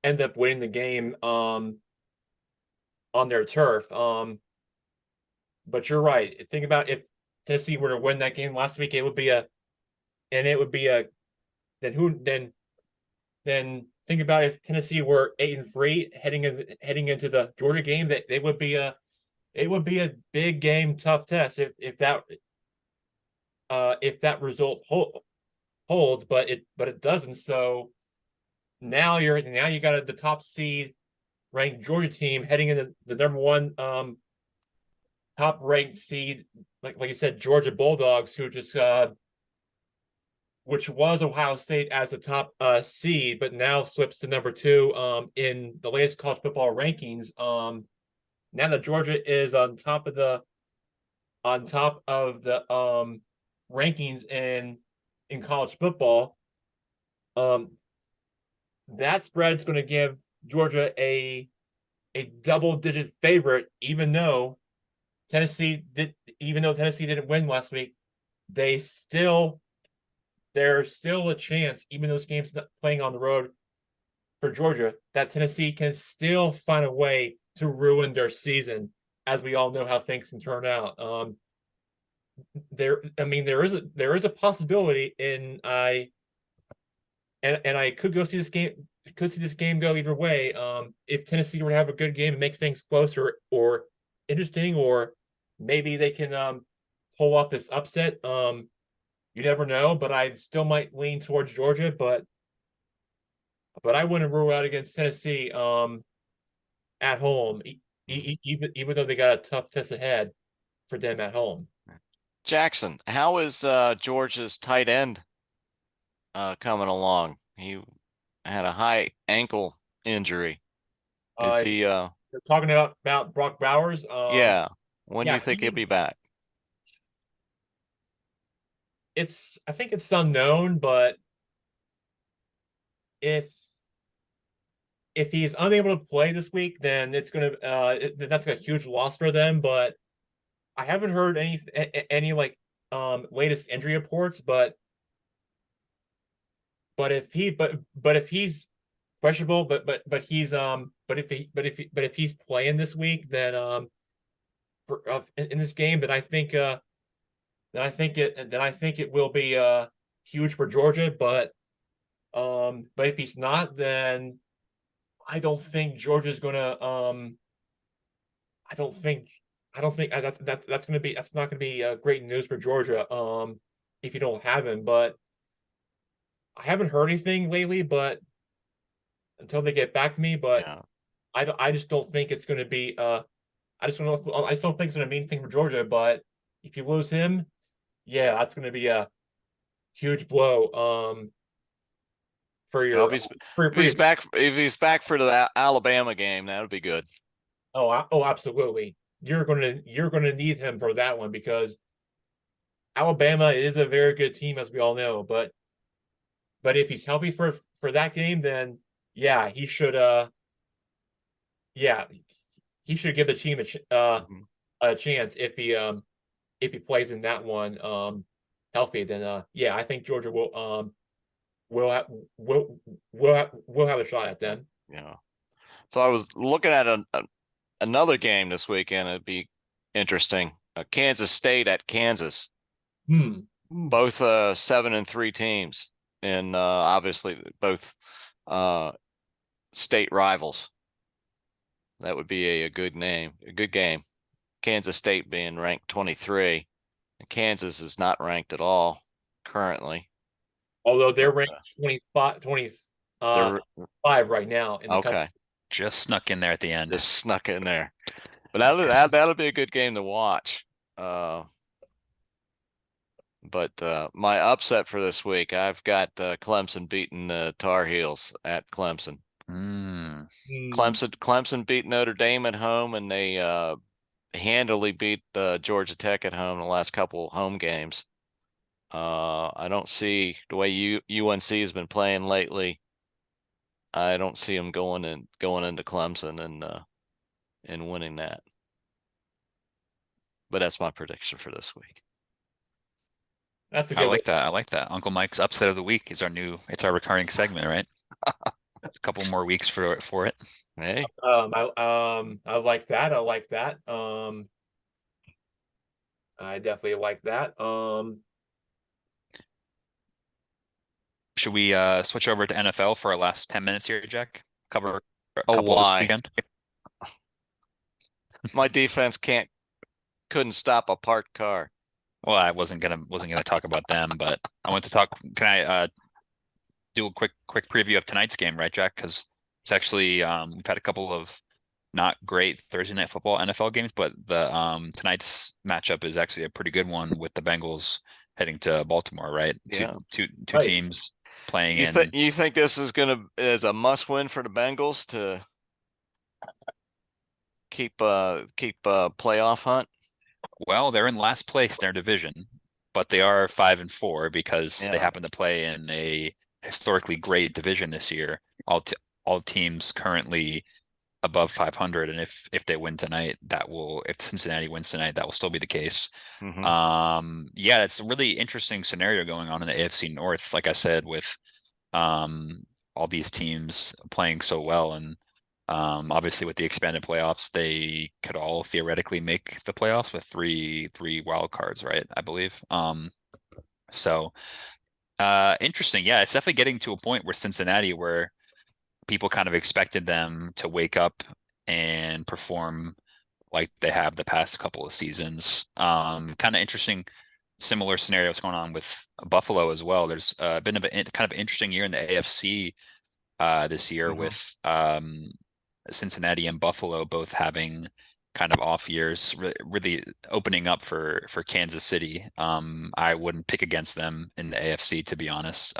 end up winning the game on their turf. But you're right. Think about if Tennessee were to win that game last week, it would be a then who then think about if Tennessee were 8-3 heading into the Georgia game, that it would be a big game, tough test if that result holds, but it doesn't. So now you got the top seed ranked Georgia team heading into the number one top ranked seed, like you said, Georgia Bulldogs, who just which was Ohio State as the top seed, but now slips to number 2 in the latest college football rankings. Now that Georgia is on top of the rankings in college football, that spread's going to give Georgia a double-digit favorite, even though Tennessee didn't win last week. There's still a chance, even though this game's not playing on the road for Georgia, that Tennessee can still find a way to ruin their season, as we all know how things can turn out. There is a possibility, and I could see this game go either way. If Tennessee were to have a good game and make things closer or interesting, or maybe they can pull off this upset. You never know, but I still might lean towards Georgia, but I wouldn't rule out against Tennessee at home, even though they got a tough test ahead for them at home. Jackson, how is Georgia's tight end coming along? He had a high ankle injury. Is he You're talking about Brock Bowers? yeah. When do yeah, you think he'll be back? I think it's unknown, but if he's unable to play this week, then that's a huge loss for them. But I haven't heard any like latest injury reports, but if he's questionable, but he's but if he's playing this week, then in this game, then I think it will be huge for Georgia. But if he's not, then I don't think Georgia's gonna I don't think that's not gonna be great news for Georgia if you don't have him. But I haven't heard anything lately, but until they get back to me, but Yeah. I just don't think it's gonna be I just don't think it's gonna mean anything for Georgia. But if you lose him, yeah, that's gonna be a huge blow for Well, your if he's back for the Alabama game, that would be good. Oh, absolutely. You're gonna need him for that one, because Alabama is a very good team, as we all know. But if he's healthy for that game, then yeah, he should give the team a chance if he plays in that one healthy. Then yeah, I think Georgia will have, will have a shot at them. Yeah. So I was looking at another game this weekend. It'd be interesting. Kansas State at Kansas. Both 7-3 teams, and obviously both state rivals. That would be a good game. Kansas State being ranked 23. Kansas is not ranked at all currently. Although they're ranked 25 right now in the country. Okay. Just snuck in there at the end. Just snuck in there. But that'll be a good game to watch. But my upset for this week, I've got Clemson beating the Tar Heels at Clemson. Clemson beat Notre Dame at home, and they handily beat Georgia Tech at home in the last couple home games. I don't see the way UNC has been playing lately. I don't see them going into Clemson and winning that. But that's my prediction for this week. That's a I good like that. I like that. Uncle Mike's upset of the week is it's our recurring segment, right? A couple more weeks for it. Hey, I like that. I like that. I definitely like that. Should we switch over to NFL for our last 10 minutes here, Jack? Cover a Oh, couple this why? weekend. my defense couldn't stop a parked car. Well, I wasn't gonna talk about them, but I want to talk. Can I do a quick preview of tonight's game, right, Jack? Because it's actually we've had a couple of not great Thursday night football NFL games, but the tonight's matchup is actually a pretty good one with the Bengals heading to Baltimore, right? Yeah. Two Right. teams playing You think this is a must win for the Bengals to keep playoff hunt? Well, they're in last place in their division, but they are 5-4 because they Yeah. happen to play in a historically great division this year. All teams currently above 500, and if they win tonight, if Cincinnati wins tonight, that will still be the case. Yeah, it's a really interesting scenario going on in the AFC North. Like I said, with all these teams playing so well, and obviously with the expanded playoffs, they could all theoretically make the playoffs with three wild cards, right? I believe. So interesting. Yeah, it's definitely getting to a point where Cincinnati, where people kind of expected them to wake up and perform like they have the past couple of seasons. Kind of interesting, similar scenarios going on with Buffalo as well. There's been kind of interesting year in the AFC this year with Cincinnati and Buffalo both having kind of off years, really opening up for Kansas City. I wouldn't pick against them in the AFC, to be honest.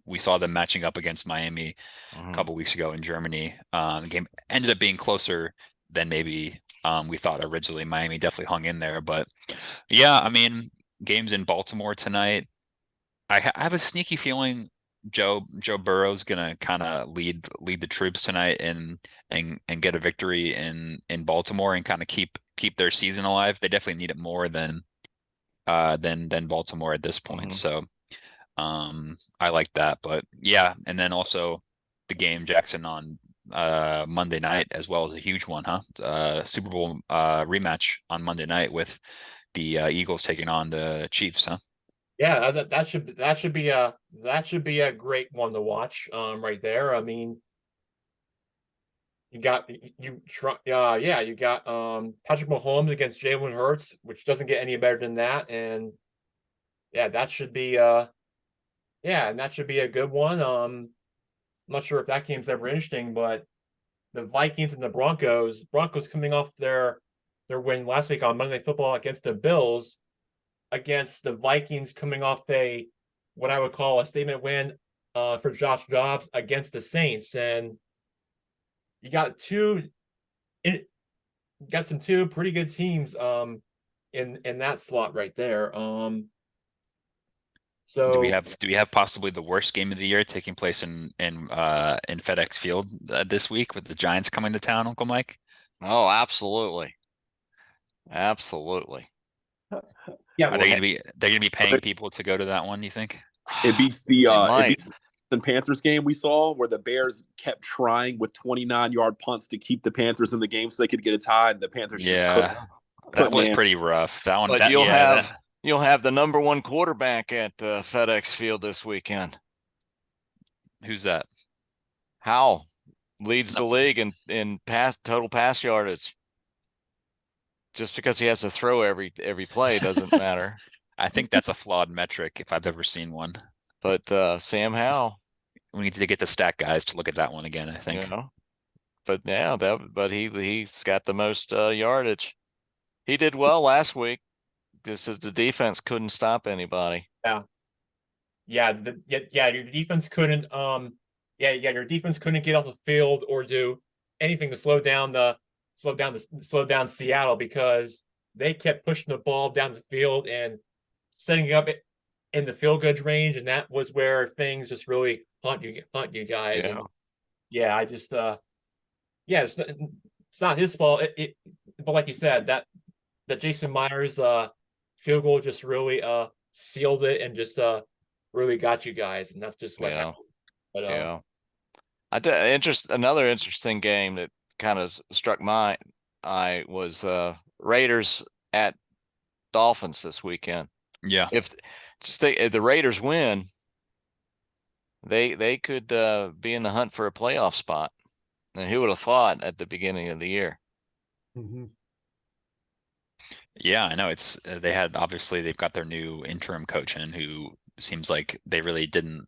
We saw them matching up against Miami a couple weeks ago in Germany. The game ended up being closer than maybe we thought originally. Miami definitely hung in there, but yeah, I mean, games in Baltimore tonight. I have a sneaky feeling Joe Burrow's gonna kind of lead the troops tonight and get a victory in Baltimore and kind of keep their season alive. They definitely need it more than Baltimore at this point. So I like that. But yeah, and then also the game, Jackson, on Monday night as well, as a huge one, huh? Super Bowl rematch on Monday night with the Eagles taking on the Chiefs, huh? Yeah, that should be a great one to watch. Right there. I mean, you got Patrick Mahomes against Jalen Hurts, which doesn't get any better than that, and yeah, that should be and that should be a good one. I'm not sure if that game's ever interesting, but the Vikings and the Broncos coming off their win last week on Monday Night Football against the Bills, against the Vikings coming off what I would call a statement win for Josh Dobbs against the Saints, and you got two pretty good teams in that slot right there. So do we have possibly the worst game of the year taking place in FedEx Field this week with the Giants coming to town, Uncle Mike? Oh, absolutely. Absolutely. yeah, Are they gonna be paying people to go to that one, you think? It beats the Panthers game we saw, where the Bears kept trying with 29-yard punts to keep the Panthers in the game so they could get a tie, and the Panthers just couldn't. That was pretty rough. That one, but you'll have the number one quarterback at FedEx Field this weekend. Who's that? Howell leads the league in total pass yardage. Just because he has to throw every play doesn't matter. I think that's a flawed metric if I've ever seen one. But Sam Howell, we need to get the stat guys to look at that one again, I think. But yeah, he's got the most yardage. He did well last week. This is the defense couldn't stop anybody. Your defense couldn't your defense couldn't get off the field or do anything to slow down Seattle, because they kept pushing the ball down the field and setting up in the field goal range, and that was where things just really haunt you guys. Yeah. yeah, I just yeah, it's not his fault. But like you said, that Jason Myers field goal just really sealed it and just really got you guys, and that's just what Yeah. happened. But Yeah. Another interesting game that kind of struck my eye was Raiders at Dolphins this weekend. Yeah. If the Raiders win, they could be in the hunt for a playoff spot. And who would have thought at the beginning of the year? Mm-hmm. Yeah, I know it's obviously they've got their new interim coach in who seems like they really didn't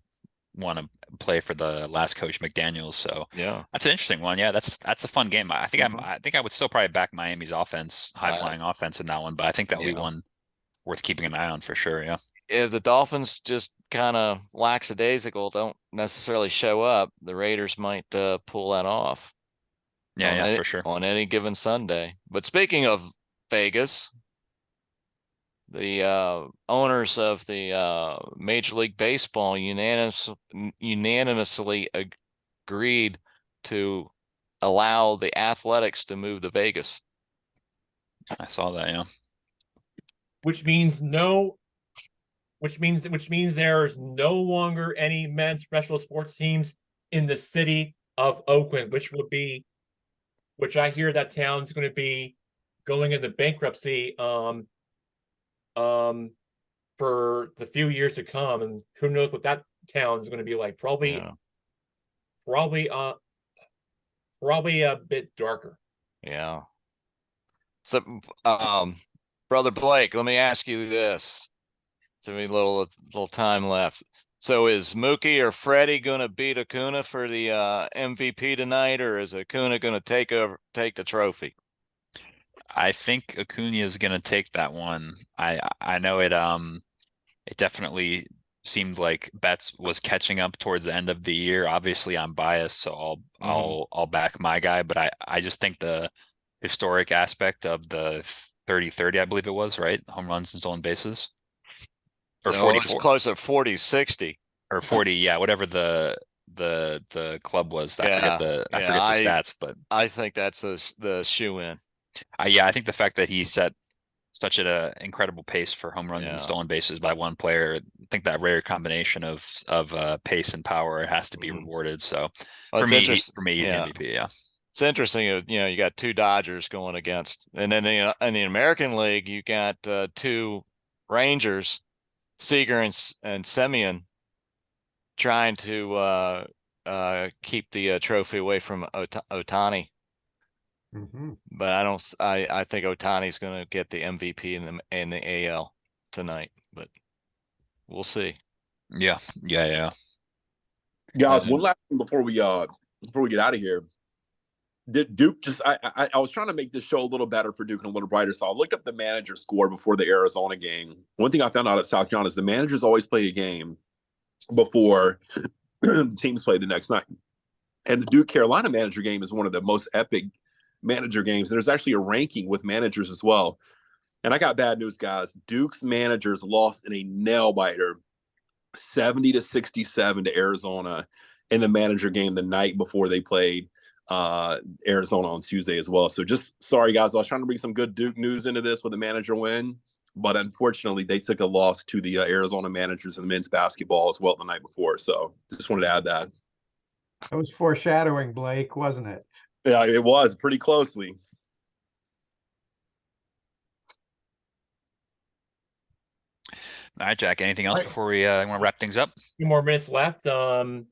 want to play for the last coach McDaniels. So Yeah. that's an interesting one. Yeah, that's a fun game. I think Mhm. I think I would still probably back Miami's offense, high flying offense in that one, but I think that'll be Yeah. one worth keeping an eye on for sure. Yeah. If the Dolphins just kind of lackadaisical, don't necessarily show up, the Raiders might pull that off Yeah, for sure. on any given Sunday. But speaking of Vegas, the owners of the Major League Baseball unanimously agreed to allow the Athletics to move to Vegas. I saw that. Yeah. which means there's no longer any men's professional sports teams in the city of Oakland, which I hear that town's going to be going into bankruptcy for the few years to come, and who knows what that town's going to be like. Probably probably a bit darker. Yeah. So, Brother Blake, let me ask you this. To me, little time left. So, is Mookie or Freddie going to beat Acuna for the MVP tonight, or is Acuna going to take the trophy? I think Acuna is going to take that one. I know it definitely seemed like Betts was catching up towards the end of the year. Obviously, I'm biased, so I'll back my guy, but I just think the historic aspect of the 30-30, I believe it was, right? Home runs and stolen bases. Or No, 44 it's close to 40-60 or 40, yeah, whatever the club was. I forget the stats, but I think that's the shoe in. yeah, I think the fact that he set such an incredible pace for home runs and Yeah. stolen bases by one player, I think that rare combination of pace and power has to be rewarded. So Well, for me, he's yeah. MVP. Yeah, It's interesting. You got two Dodgers going against, and then in the American League, you got two Rangers, Seager and Semien, trying to keep the trophy away from Ohtani. Mm-hmm. But I think Ohtani's going to get the MVP in the AL tonight. But we'll see. Yeah. Guys, one last thing before we get out of here. Duke just I was trying to make this show a little better for Duke and a little brighter, so I looked up the manager score before the Arizona game. One thing I found out at South Carolina is the managers always play a game before teams play the next night, and the Duke Carolina manager game is one of the most epic manager games. There's actually a ranking with managers as well, and I got bad news, guys. Duke's managers lost in a nail biter, 70-67 to Arizona in the manager game the night before they played Arizona on Tuesday as well. So just sorry, guys. I was trying to bring some good Duke news into this with the manager win, but unfortunately they took a loss to the Arizona managers in the men's basketball as well the night before. So just wanted to add that. That was foreshadowing, Blake, wasn't it? Yeah, it was pretty closely. All right, Jack. Anything else before we want to wrap things up? A few more minutes left. The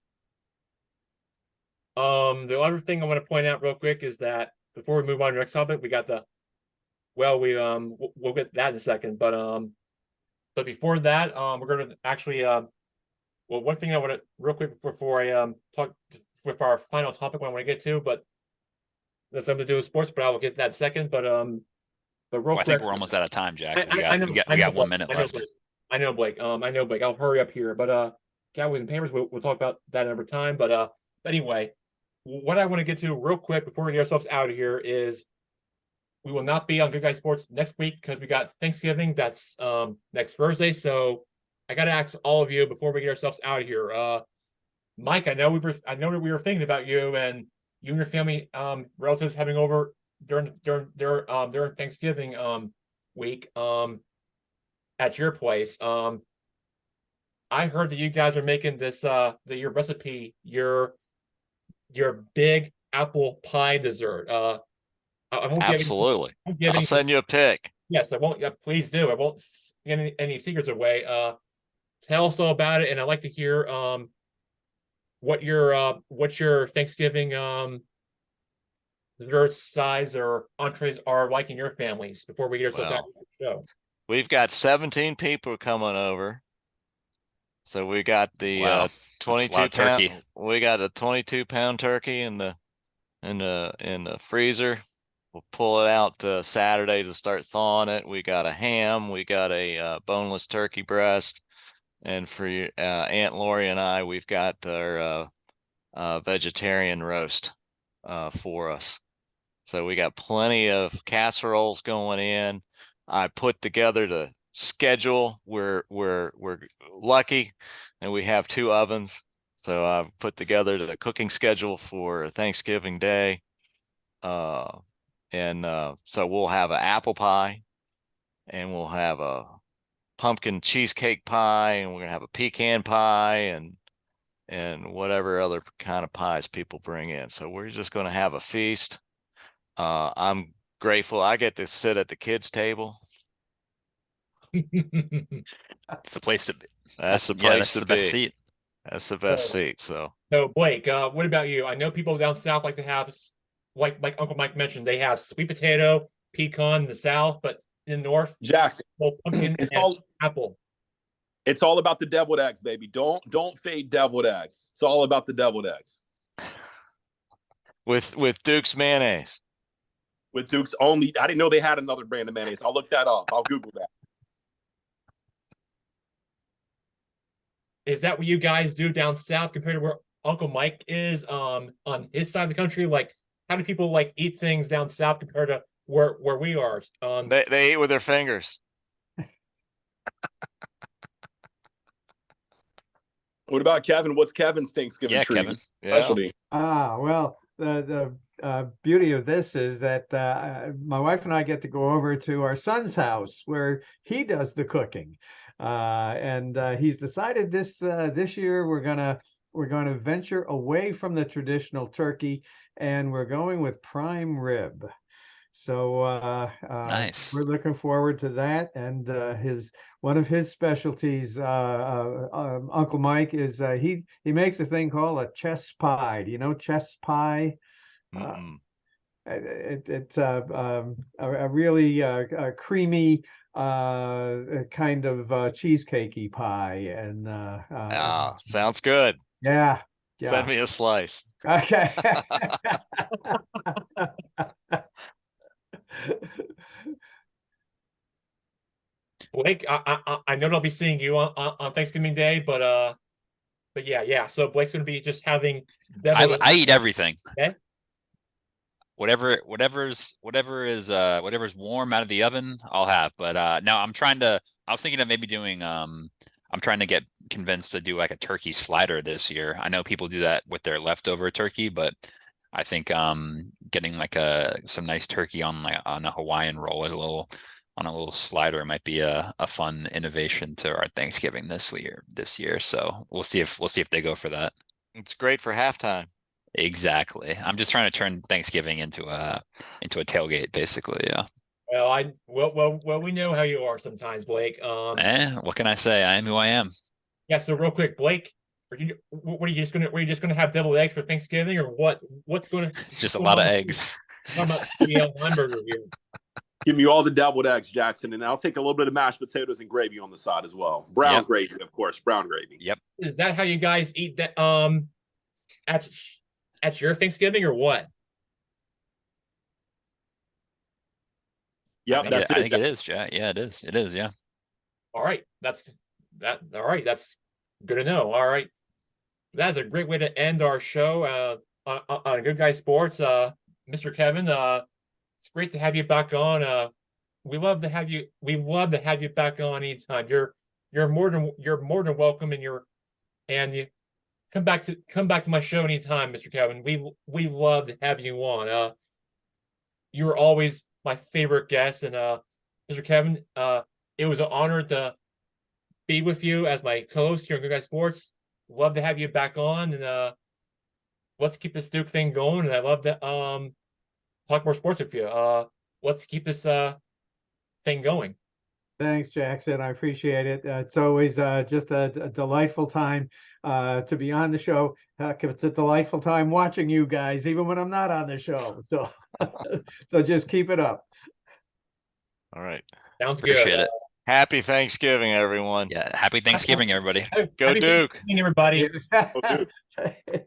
other thing I want to point out real quick is that before we move on to the next topic, we got we'll get that in a second, but before that, we're going to actually one thing I want to real quick before I talk with our final topic I want to get to, but there's something to do with sports, but I will get to that in a second. But real quick, I think we're almost out of time, Jack. We got Blake, 1 minute left. I know, Blake. I'll hurry up here, but Cowboys and Panthers, we'll talk about that another time. But anyway, what I want to get to real quick before we get ourselves out of here is we will not be on Good Guy Sports next week because we got Thanksgiving. That's next Thursday. So I got to ask all of you before we get ourselves out of here. Mike, I know that we were thinking about you and your family relatives having over during Thanksgiving week at your place. I heard that you guys are making this your recipe, your big apple pie dessert. I won't give Absolutely. I'll any send you a pic. yes, I won't. Yeah, please do. I won't give any secrets away. Tell us all about it, and I'd like to hear what your Thanksgiving dessert sides or entrees are like in your families before we get ourselves back to the show. We've got 17 people coming over. So we got the Wow. 22 turkey. pound. We got a 22-pound turkey in the freezer. We'll pull it out Saturday to start thawing it. We got a ham. We got a boneless turkey breast. And for Aunt Lori and I, we've got our vegetarian roast for us. So we got plenty of casseroles going in. I put together the schedule. We're lucky, and we have 2 ovens. So I've put together the cooking schedule for Thanksgiving Day. So we'll have an apple pie, and we'll have a pumpkin cheesecake pie, and we're gonna have a pecan pie, and whatever other kind of pies people bring in. So we're just gonna have a feast. I'm grateful I get to sit at the kids' table. It's the place to be. That's the place to the be. best seat. That's the best seat. So Blake, what about you? I know people down south like to have, like Uncle Mike mentioned, they have sweet potato, pecan in the south, but in the north, Jackson, pumpkin it's and all apple. it's all about the deviled eggs, baby. Don't fade deviled eggs. It's all about the deviled eggs. with Duke's mayonnaise. With Duke's only, I didn't know they had another brand of mayonnaise. I'll look that up. I'll Google that. Is that what you guys do down south compared to where Uncle Mike is on his side of the country? Like, how do people like eat things down south compared to where we are? They eat with their fingers. What about Kevin? What's Kevin's Thanksgiving treat? Kevin. Specialty. Well, the beauty of this is that my wife and I get to go over to our son's house where he does the cooking, and he's decided this year we're gonna venture away from the traditional turkey, and we're going with prime rib. So Nice. we're looking forward to that. And one of his specialties, Uncle Mike, is he makes a thing called a chess pie. Do you know chess pie? It's a really creamy kind of cheesecakey pie, and sounds good. yeah. Send me a slice. Okay. Blake, I know I'll be seeing you on Thanksgiving Day, but yeah. So Blake's gonna be just having. I eat everything. Okay. Whatever's warm out of the oven, I'll have. But no, I was thinking of maybe doing I'm trying to get convinced to do like a turkey slider this year. I know people do that with their leftover turkey, but I think getting like some nice turkey on a Hawaiian roll as on a little slider might be a fun innovation to our Thanksgiving this year. So we'll see if they go for that. It's great for halftime. Exactly. I'm just trying to turn Thanksgiving into a tailgate, basically. Yeah. Well, we know how you are sometimes, Blake. What can I say? I am who I am. Yeah. So real quick, Blake, were you just gonna have deviled eggs for Thanksgiving, or what? What's going to? Just a lot of eggs. Talking about the hamburger here. Give me all the deviled eggs, Jackson, and I'll take a little bit of mashed potatoes and gravy on the side as well. Brown gravy, of course. Brown gravy. Yep. Is that how you guys eat that? At your Thanksgiving or what? Yep, I think it is, Jack. Yeah, it is. It is. Yeah. All right, that's good to know. All right, that's a great way to end our show on Good Guy Sports. Mr. Kevin, it's great to have you back on. We love to have you. We love to have you back on anytime. You're more than welcome, and come back to my show anytime, Mr. Kevin. We love to have you on. You're always my favorite guest, and Mr. Kevin, it was an honor to be with you as my co-host here on Good Guy Sports. Love to have you back on, and let's keep this Duke thing going. And I love to talk more sports with you. Let's keep this thing going. Thanks, Jackson. I appreciate it. It's always just a delightful time to be on the show. Heck, it's a delightful time watching you guys, even when I'm not on the show. So, so just keep it up. All right. Sounds Appreciate good. it. Happy Thanksgiving, everyone. Yeah. Happy Thanksgiving, everybody. Go Happy Duke. Thanksgiving, everybody. Well, dude,